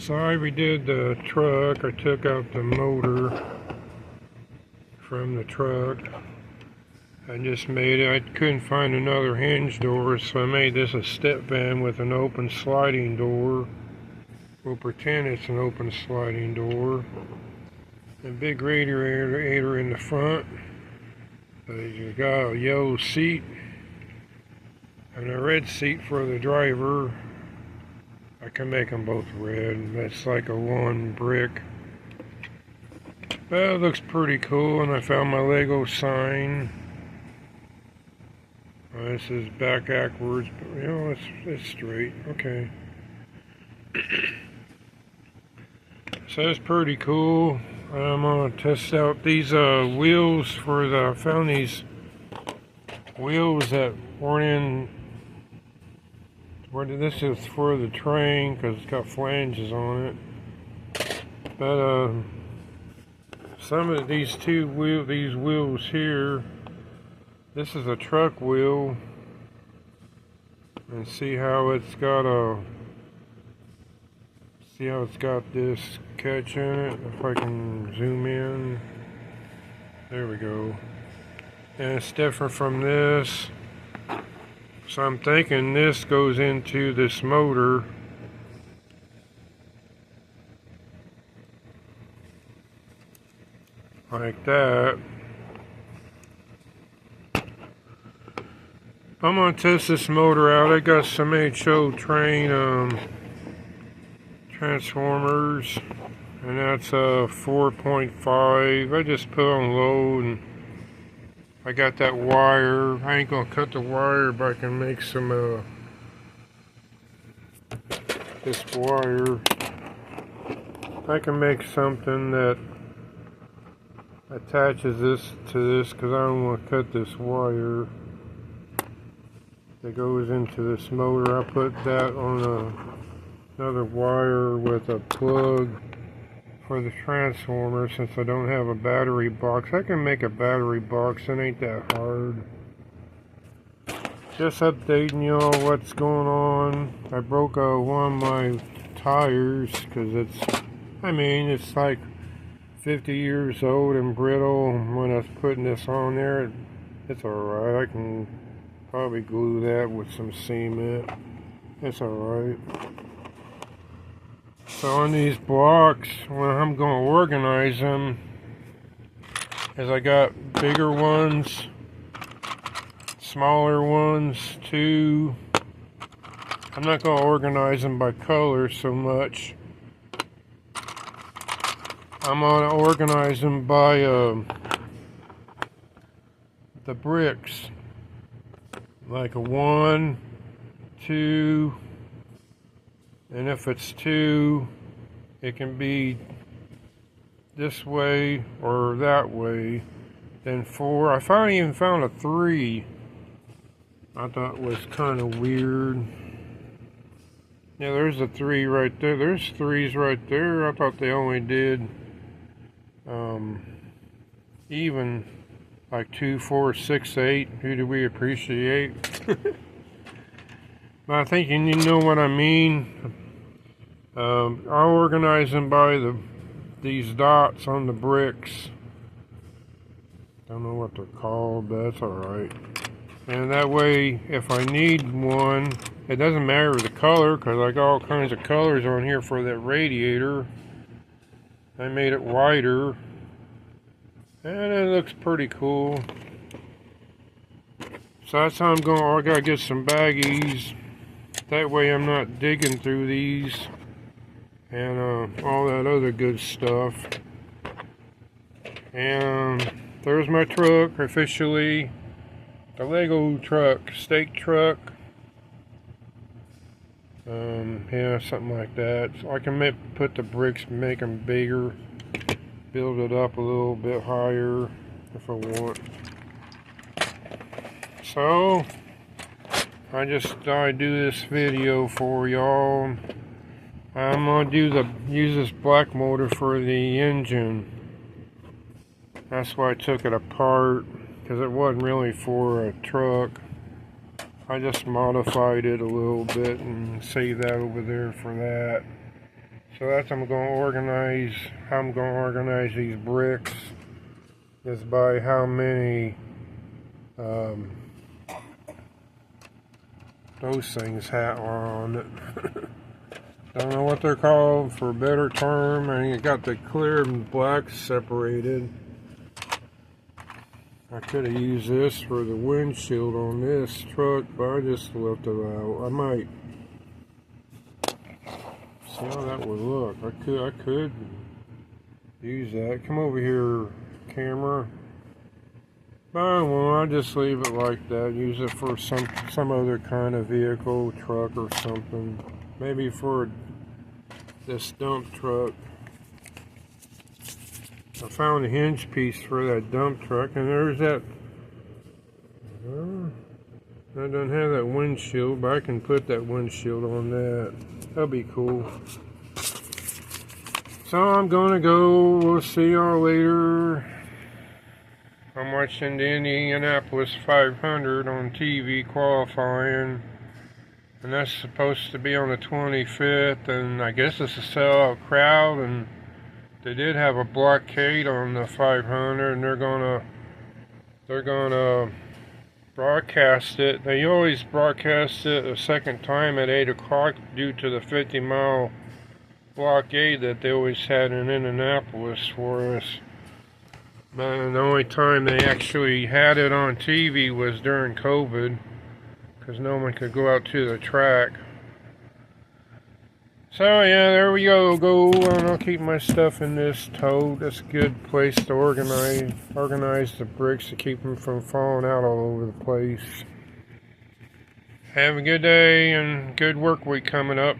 So I redid the truck. I took out the motor from the truck. I just made it. I couldn't find another hinge door, so I made this a step van with an open sliding door. We'll pretend it's an open sliding door. A big radiator in the front. You got a yellow seat and a red seat for the driver. I can make them both red. That's like a one brick. But it looks pretty cool, and I found my Lego sign. This is backwards, but you know, it's straight. Okay. So it's pretty cool. I'm gonna test out these wheels for the. I found these wheels that weren't in. This is for the train because it's got flanges on it. But some of these wheels here. This is a truck wheel, and see how it's got this catch in it. If I can zoom in, there we go. And it's different from this. So I'm thinking this goes into this motor. Like that. I'm going to test this motor out. I got some HO train transformers. And that's a 4.5. I just put on low, and I got that wire. I ain't gonna cut the wire, but I can make some this wire. I can make something that attaches this to this, because I don't want to cut this wire that goes into this motor. I put that on another wire with a plug for the transformer, since I don't have a battery box. I can make a battery box, it ain't that hard. Just updating y'all what's going on. I broke one of my tires because it's like 50 years old and brittle. When I was putting this on there, it's alright. I can probably glue that with some cement. It's alright. So on these blocks, when I'm going to organize them, is I got bigger ones, smaller ones too. I'm not going to organize them by color so much. I'm going to organize them by the bricks. Like a 1, 2, and if it's 2, it can be this way or that way. Then 4, I even found a 3. I thought was kind of weird. Yeah, there's a 3 right there. There's 3s right there. I thought they only did even like 2, 4, 6, 8. Who do we appreciate? But I think you know what I mean. I'll organize them by these dots on the bricks. Don't know what they're called, but that's alright. And that way, if I need one, it doesn't matter the color, because I got all kinds of colors on here for that radiator. I made it wider, and it looks pretty cool. So that's how I'm going. I gotta get some baggies. That way I'm not digging through these and all that other good stuff. And there's my truck officially. The Lego truck, steak truck. Yeah, something like that. So I can put the bricks, make them bigger, build it up a little bit higher if I want. So I just thought I'd do this video for y'all. I'm gonna use this black motor for the engine. That's why I took it apart, because it wasn't really for a truck. I just modified it a little bit and saved that over there for that. So that's I'm going to organize, how I'm going to organize these bricks is by how many those things are on it. Don't know what they're called for a better term. And you got the clear and black separated. I could have used this for the windshield on this truck, but I just left it out. I might see how that would look. I could use that. Come over here, camera. But I won't. I'll just leave it like that. Use it for some other kind of vehicle, truck or something. Maybe for this dump truck. I found a hinge piece for that dump truck, and there's that. I don't have that windshield, but I can put that windshield on that. That'll be cool. So I'm gonna go. We'll see y'all later. I'm watching the Indianapolis 500 on TV qualifying, and that's supposed to be on the 25th, and I guess it's a sellout crowd, and they did have a blockade on the 500, and they're gonna broadcast it. They always broadcast it a second time at 8 o'clock due to the 50-mile blockade that they always had in Indianapolis for us. But the only time they actually had it on TV was during COVID, because no one could go out to the track. So yeah, there we go, and I'll keep my stuff in this tote. That's a good place to organize the bricks to keep them from falling out all over the place. Have a good day and good work week coming up.